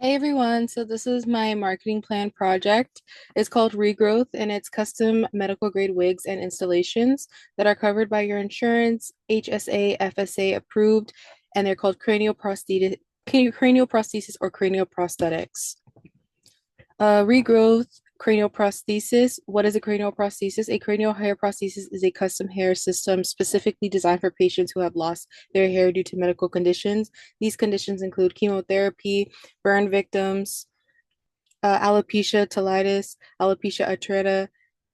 Hey everyone, so this is my marketing plan project. It's called Regrowth and it's custom medical grade wigs and installations that are covered by your insurance, HSA, FSA approved, and they're called cranial prosthesis or cranial prosthetics. Regrowth cranial prosthesis. What is a cranial prosthesis? A cranial hair prosthesis is a custom hair system specifically designed for patients who have lost their hair due to medical conditions. These conditions include chemotherapy, burn victims, alopecia tonsillitis, alopecia areata,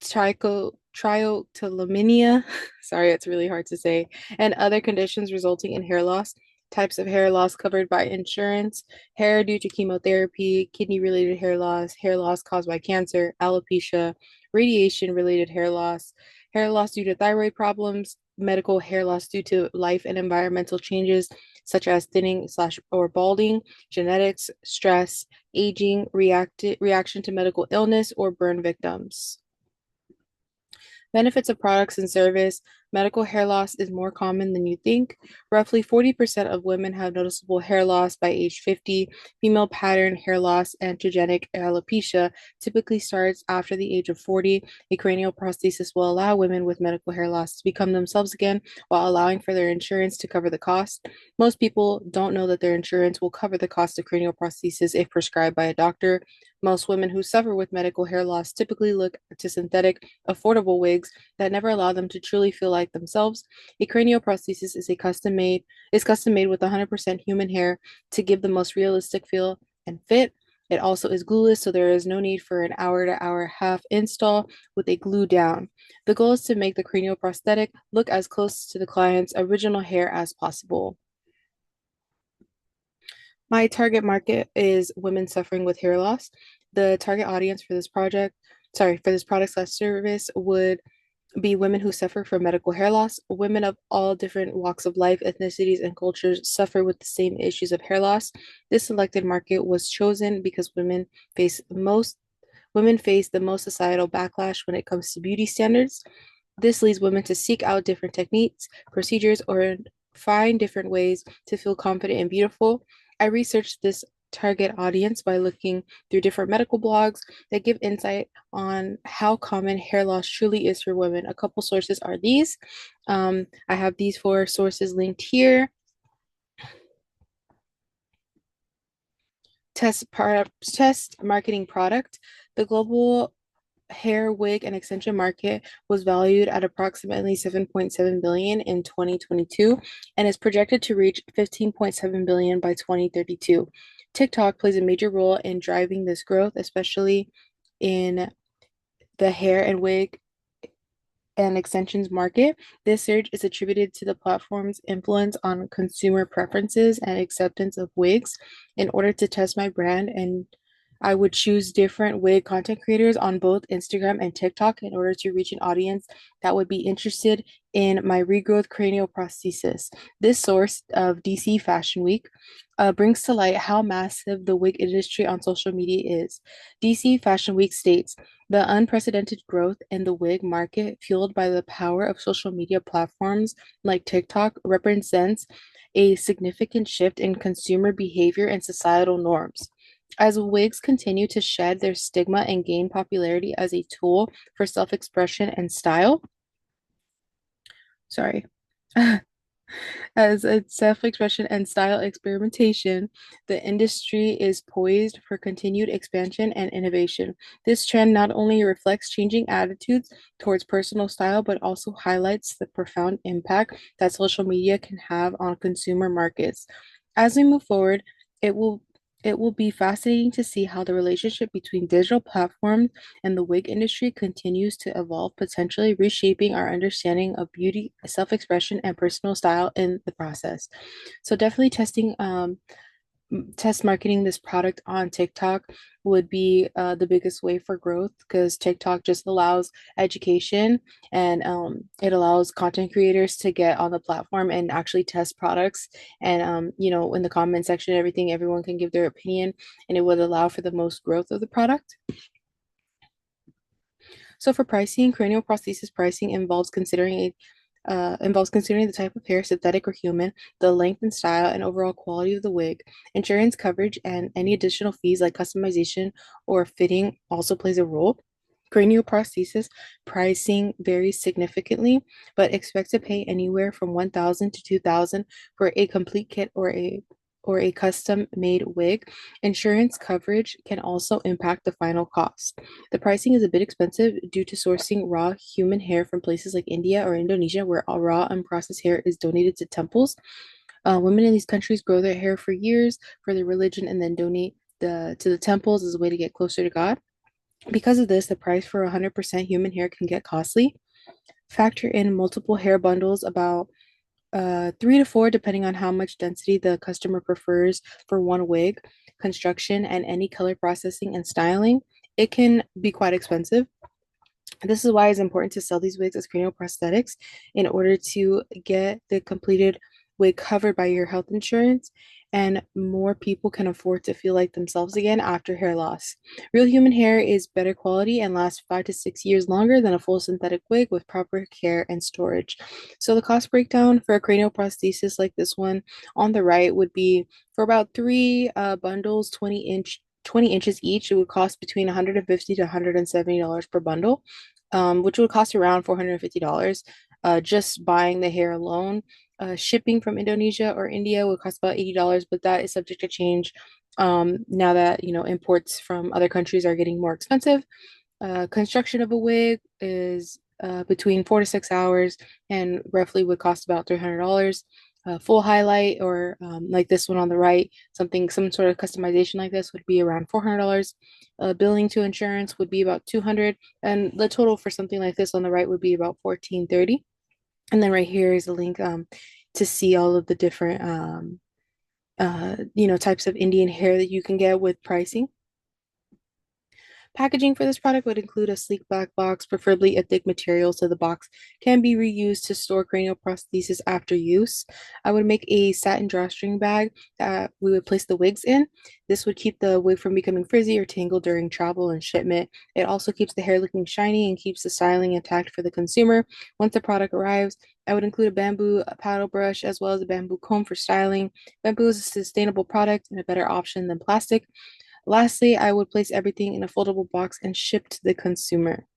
trichotillomania, sorry, it's really hard to say, and other conditions resulting in hair loss. Types of hair loss covered by insurance: hair due to chemotherapy, kidney-related hair loss caused by cancer, alopecia, radiation-related hair loss due to thyroid problems, medical hair loss due to life and environmental changes such as thinning slash or balding, genetics, stress, aging, reaction to medical illness, or burn victims. Benefits of products and service. Medical hair loss is more common than you think. Roughly 40% of women have noticeable hair loss by age 50. Female pattern hair loss, androgenic alopecia, typically starts after the age of 40. A cranial prosthesis will allow women with medical hair loss to become themselves again while allowing for their insurance to cover the cost. Most people don't know that their insurance will cover the cost of cranial prosthesis if prescribed by a doctor. Most women who suffer with medical hair loss typically look to synthetic, affordable wigs that never allow them to truly feel like themselves. A cranioprosthesis is custom made with 100% human hair to give the most realistic feel and fit. It also is glueless, so there is no need for an hour to hour half install with a glue down. The goal is to make the cranioprosthetic look as close to the client's original hair as possible. My target market is women suffering with hair loss. The target audience for for this product slash service would be women who suffer from medical hair loss. Women of all different walks of life, ethnicities, and cultures suffer with the same issues of hair loss. This selected market was chosen because women face the most societal backlash when it comes to beauty standards. This leads women to seek out different techniques, procedures, or find different ways to feel confident and beautiful. I researched this target audience by looking through different medical blogs that give insight on how common hair loss truly is for women. A couple sources are these. I have these four sources linked here. Test marketing product. The global hair wig and extension market was valued at approximately 7.7 billion in 2022 and is projected to reach 15.7 billion by 2032. TikTok plays a major role in driving this growth, especially in the hair and wig and extensions market. This surge is attributed to the platform's influence on consumer preferences and acceptance of wigs. In order to test my brand, and I would choose different wig content creators on both Instagram and TikTok in order to reach an audience that would be interested in my regrowth cranial prosthesis. This source of DC Fashion Week brings to light how massive the wig industry on social media is. DC Fashion Week states, the unprecedented growth in the wig market, fueled by the power of social media platforms like TikTok, represents a significant shift in consumer behavior and societal norms. As wigs continue to shed their stigma and gain popularity as a tool for self-expression and style, sorry, as a self-expression and style experimentation, the industry is poised for continued expansion and innovation. This trend not only reflects changing attitudes towards personal style, but also highlights the profound impact that social media can have on consumer markets. As we move forward, it will it will be fascinating to see how the relationship between digital platforms and the wig industry continues to evolve, potentially reshaping our understanding of beauty, self-expression, and personal style in the process. So definitely test marketing this product on TikTok would be the biggest way for growth because TikTok just allows education and it allows content creators to get on the platform and actually test products. And, in the comment section, everything, everyone can give their opinion and it would allow for the most growth of the product. So for pricing, cranial prosthesis pricing involves considering involves considering the type of hair, synthetic or human, the length and style, and overall quality of the wig. Insurance coverage and any additional fees like customization or fitting also plays a role. Cranioprosthesis pricing varies significantly, but expect to pay anywhere from 1,000 to 2,000 for a complete kit or a custom made wig. Insurance coverage can also impact the final cost. The pricing is a bit expensive due to sourcing raw human hair from places like India or Indonesia, where all raw unprocessed hair is donated to temples. Women in these countries grow their hair for years for their religion and then donate to the temples as a way to get closer to God. Because of this, the price for 100% human hair can get costly. Factor in multiple hair bundles, about 3 to 4, depending on how much density the customer prefers for one wig, construction, and any color processing and styling. It can be quite expensive. This is why it's important to sell these wigs as cranial prosthetics in order to get the completed wig covered by your health insurance, and more people can afford to feel like themselves again after hair loss. Real human hair is better quality and lasts 5 to 6 years longer than a full synthetic wig with proper care and storage. So the cost breakdown for a cranial prosthesis like this one on the right would be for about three bundles, 20 inches each. It would cost between $150 to $170 per bundle, which would cost around $450 just buying the hair alone. Shipping from Indonesia or India would cost about $80, but that is subject to change now that imports from other countries are getting more expensive. Construction of a wig is between 4 to 6 hours and roughly would cost about $300. Full highlight or like this one on the right, some sort of customization like this would be around $400. Billing to insurance would be about 200, and the total for something like this on the right would be about 1430. And then right here is a link to see all of the different types of Indian hair that you can get with pricing. Packaging for this product would include a sleek black box, preferably a thick material, so the box can be reused to store cranial prosthesis after use. I would make a satin drawstring bag that we would place the wigs in. This would keep the wig from becoming frizzy or tangled during travel and shipment. It also keeps the hair looking shiny and keeps the styling intact for the consumer. Once the product arrives, I would include a bamboo paddle brush as well as a bamboo comb for styling. Bamboo is a sustainable product and a better option than plastic. Lastly, I would place everything in a foldable box and ship to the consumer.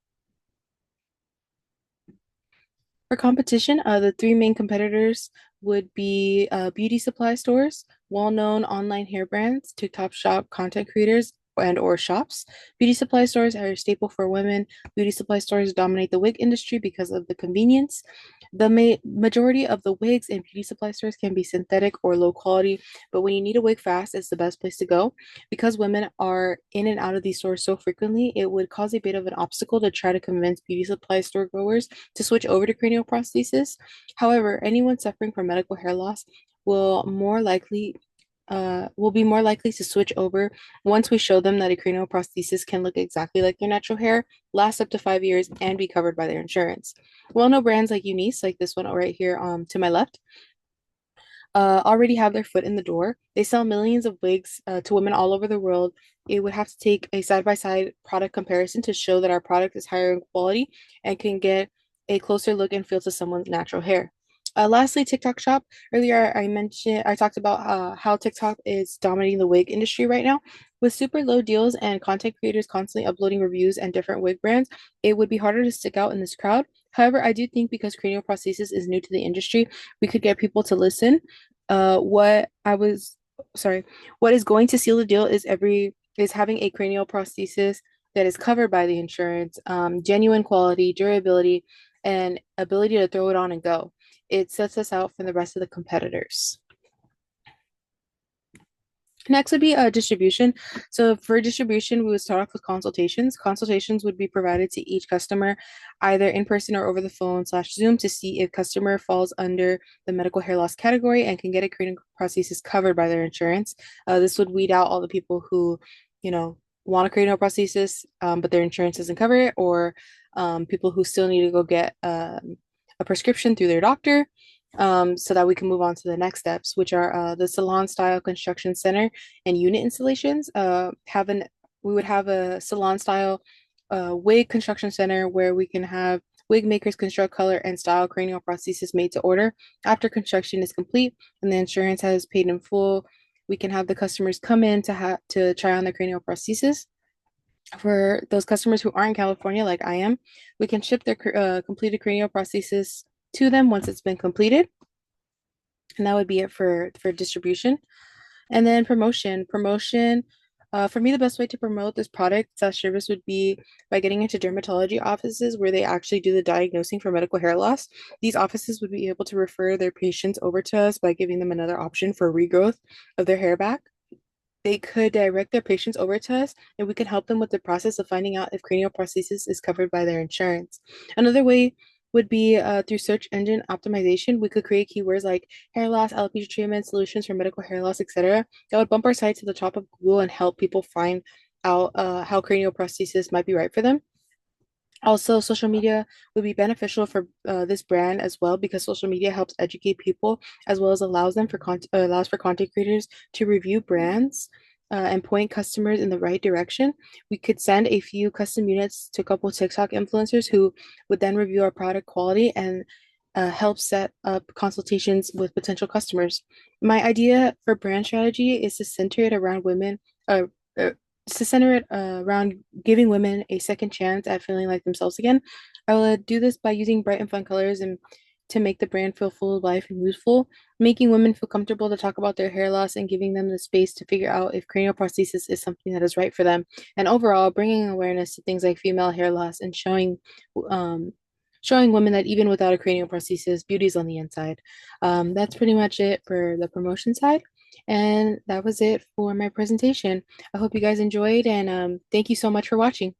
For competition, the three main competitors would be beauty supply stores, well-known online hair brands, TikTok shop content creators, and or shops. Beauty supply stores are a staple for women. Beauty supply stores dominate the wig industry because of the convenience. The majority of the wigs in beauty supply stores can be synthetic or low quality, but when you need a wig fast, it's the best place to go. Because women are in and out of these stores so frequently, it would cause a bit of an obstacle to try to convince beauty supply store goers to switch over to cranial prosthesis. However, anyone suffering from medical hair loss will more likely will be more likely to switch over once we show them that a cranial prosthesis can look exactly like their natural hair, last up to 5 years, and be covered by their insurance. Well-known brands like Eunice, like this one right here to my left, already have their foot in the door. They sell millions of wigs to women all over the world. It would have to take a side-by-side product comparison to show that our product is higher in quality and can get a closer look and feel to someone's natural hair. Lastly, TikTok Shop. Earlier, I talked about how TikTok is dominating the wig industry right now. With super low deals and content creators constantly uploading reviews and different wig brands, it would be harder to stick out in this crowd. However, I do think because cranial prosthesis is new to the industry, we could get people to listen. What I was sorry, what is going to seal the deal is having a cranial prosthesis that is covered by the insurance, genuine quality, durability, and ability to throw it on and go. It sets us out from the rest of the competitors. Next would be distribution. So for distribution, we would start off with consultations. Consultations would be provided to each customer, either in person or over the phone slash Zoom, to see if customer falls under the medical hair loss category and can get a cranial prosthesis covered by their insurance. This would weed out all the people who, want a cranial prosthesis, but their insurance doesn't cover it, or people who still need to go get a prescription through their doctor, so that we can move on to the next steps, which are the salon style construction center and unit installations. We would have a salon style wig construction center where we can have Wig makers construct color and style cranial prosthesis made to order. After construction is complete and the insurance has paid in full, we can have the customers come in to try on the cranial prosthesis. For those customers who aren't in California, like I am, we can ship their completed cranial prosthesis to them once it's been completed, and that would be it for distribution. And then promotion. For me, the best way to promote this product service would be by getting into dermatology offices where they actually do the diagnosing for medical hair loss. These offices would be able to refer their patients over to us by giving them another option for regrowth of their hair back. They could direct their patients over to us, and we can help them with the process of finding out if cranial prosthesis is covered by their insurance. Another way would be through search engine optimization. We could create keywords like hair loss, alopecia treatment, solutions for medical hair loss, etc. That would bump our site to the top of Google and help people find out how cranial prosthesis might be right for them. Also, social media would be beneficial for this brand as well because social media helps educate people as well as allows for content creators to review brands and point customers in the right direction. We could send a few custom units to a couple TikTok influencers who would then review our product quality and help set up consultations with potential customers. My idea for brand strategy is to center it around women. Uh, to center it around giving women a second chance at feeling like themselves again. I will do this by using bright and fun colors and to make the brand feel full of life and youthful, making women feel comfortable to talk about their hair loss and giving them the space to figure out if cranial prosthesis is something that is right for them. And overall, bringing awareness to things like female hair loss and um, showing women that even without a cranial prosthesis, beauty's on the inside. That's pretty much it for the promotion side. And that was it for my presentation. I hope you guys enjoyed and thank you so much for watching.